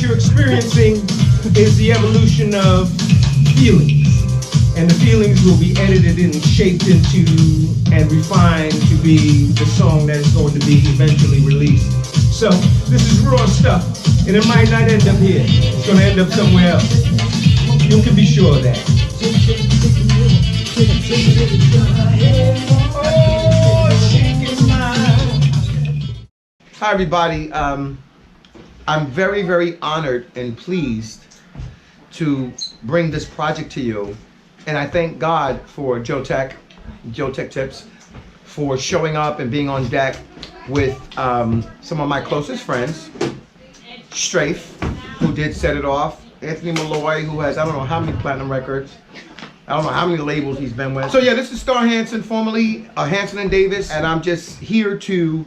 you're experiencing is the evolution of feelings. And the feelings will be edited and shaped into and refined to be the song that is going to be eventually released. So this is raw stuff, and it might not end up here. It's going to end up somewhere else. You can be sure of that. Hi everybody. I'm very, very honored and pleased to bring this project to you. And I thank God for JoeteckTips, for showing up and being on deck with some of my closest friends. Strafe, who did set it off. Anthony Malloy, who has, I don't know how many platinum records. I don't know how many labels he's been with. So yeah, this is Star Hanson, formerly Hanson&Davis. And I'm just here to,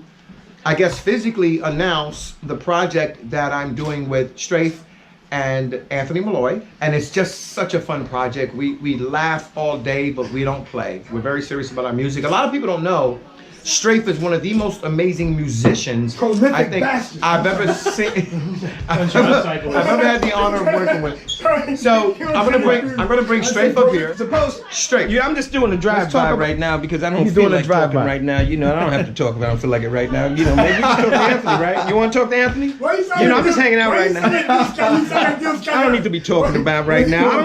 I guess, physically announce the project that I'm doing with Strafe and Anthony Malloy, and it's just such a fun project. We laugh all day, but we don't play. We're very serious about our music. A lot of people don't know, Strafe is one of the most amazing musicians I think I've ever seen. I've ever had the honor of working with. So I'm gonna bring Strafe up here. Strafe. Yeah, I'm just doing a drive-by right now because I don't feel like talking right now. You know, I don't have to talk about it. I don't feel like it right now. You know, maybe you can talk to Anthony, right? You want to talk to Anthony? You know, I'm just hanging out right now. I don't need to be talking about right now.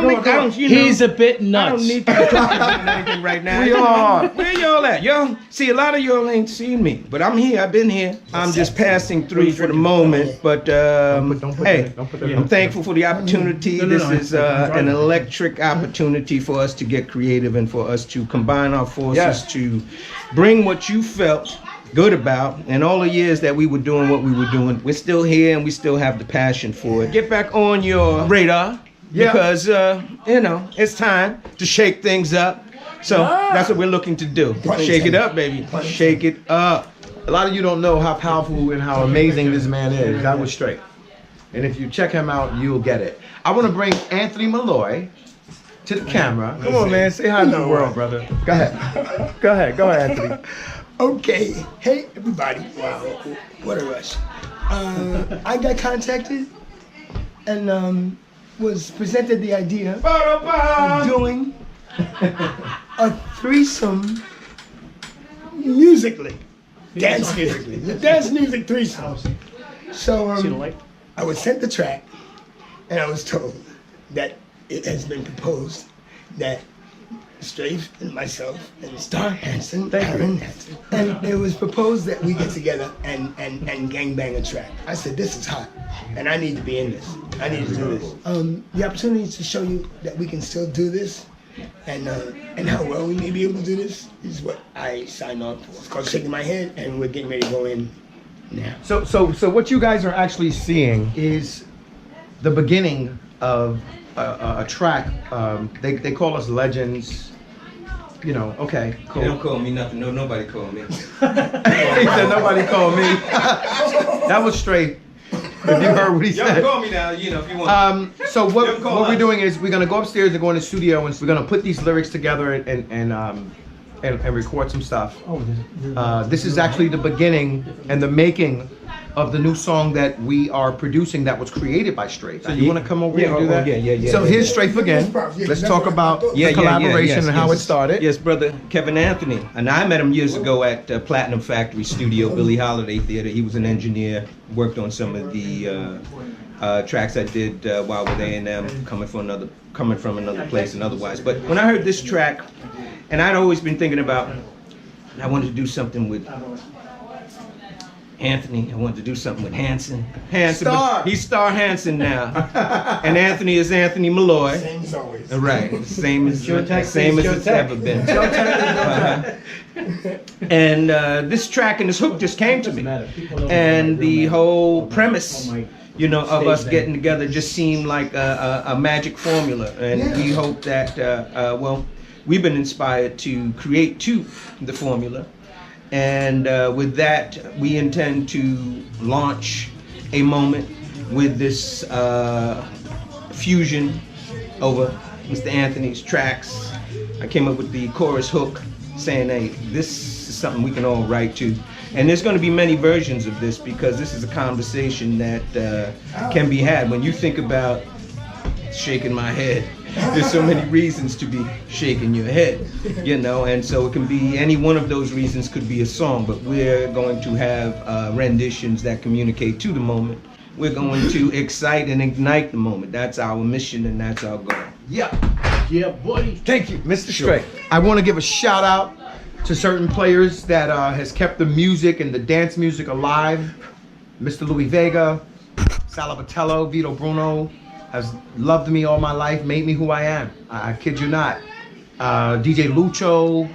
He's a bit nuts. I don't need to be talking about anything right now. We are. Where y'all at? Y'all see, a lot of y'all ain't seen me, but I'm here. I've been here. I'm just passing through for the moment. But hey, I'm thankful for the opportunity. This is an electric opportunity for us to get creative and for us to combine our forces to bring what you felt good about and all the years that we were doing what we were doing. We're still here and we still have the passion for it. Get back on your radar because you know, it's time to shake things up. So that's what we're looking to do. Shake it up, baby. Shake it up. A lot of you don't know how powerful and how amazing this man is. That was Strafe. And if you check him out, you'll get it. I want to bring Anthony Malloy to the camera. Come on, man. Say hi to the world, brother. Go ahead. Go ahead. Go ahead, Anthony. Okay. Hey, everybody. Wow. What a rush. I got contacted and was presented the idea of doing a threesome musically. Dance music threesome. So I was sent the track and I was told that it has been proposed that Strafe and myself and Star Hanson, and it was proposed that we get together and gangbang a track. I said, this is hot and I need to be in this. I need to do this. The opportunity to show you that we can still do this and how well we may be able to do this is what I signed on for. It's called Shaking My Head, and we're getting ready to go in now. So what you guys are actually seeing is the beginning of a track. They call us legends. You know, okay, cool. They don't call me nothing. No, nobody called me. He said nobody called me. That was Strafe. If you heard what he said. Y'all call me now, you know, if you want. So what we're doing is we're gonna go upstairs and go in the studio and we're gonna put these lyrics together and record some stuff. This is actually the beginning and the making of the new song that we are producing that was created by Strafe. So you want to come over here and do that? Yeah. So here's Strafe again. Let's talk about the collaboration and how it started. Yes, brother Kevin Anthony. And I met him years ago at Platinum Factory Studio, Billie Holiday Theater. He was an engineer, worked on some of the tracks I did while with A&M, coming from another place and otherwise. But when I heard this track, and I'd always been thinking about, I wanted to do something with Anthony. I wanted to do something with Hanson. He's Star Hanson now, and Anthony is Anthony Malloy. Same as always. Right, same as it's ever been. And this track and this hook just came to me, and the whole premise, you know, of us getting together just seemed like a magic formula, and we hope that well, we've been inspired to create the formula. And with that, we intend to launch a moment with this fusion over Mr. Anthony's tracks. I came up with the chorus hook saying, hey, this is something we can all write to. And there's going to be many versions of this because this is a conversation that can be had. When you think about shaking my head, there's so many reasons to be shaking your head, you know, and so it can be any one of those reasons could be a song, but we're going to have renditions that communicate to the moment. We're going to excite and ignite the moment. That's our mission and that's our goal. Yeah. Yeah, boy. Thank you, Mr. Strafe. I want to give a shout out to certain players that has kept the music and the dance music alive. Mr. Louis Vega, Salabatello, Vito Bruno, has loved me all my life, made me who I am. I kid you not. DJ Lucho,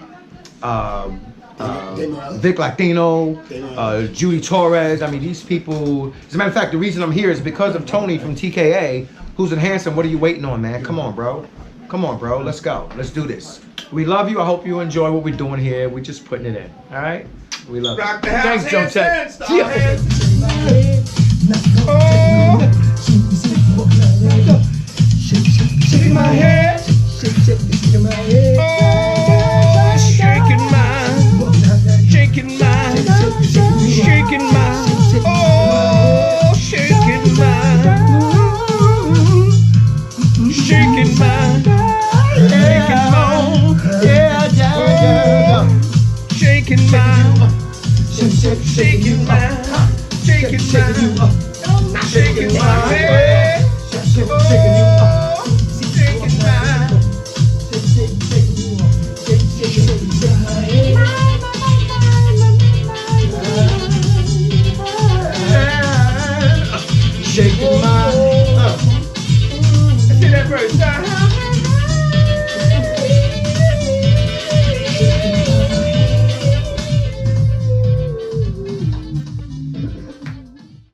Vic Latino, Judy Torres. I mean, these people. As a matter of fact, the reason I'm here is because of Tony from TKA, who's in Hanson. What are you waiting on, man? Come on, bro. Come on, bro. Let's go. Let's do this. We love you. I hope you enjoy what we're doing here. We're just putting it in. All right? We love you. Rock the house. Thanks, Joe Tech. Hands, hands.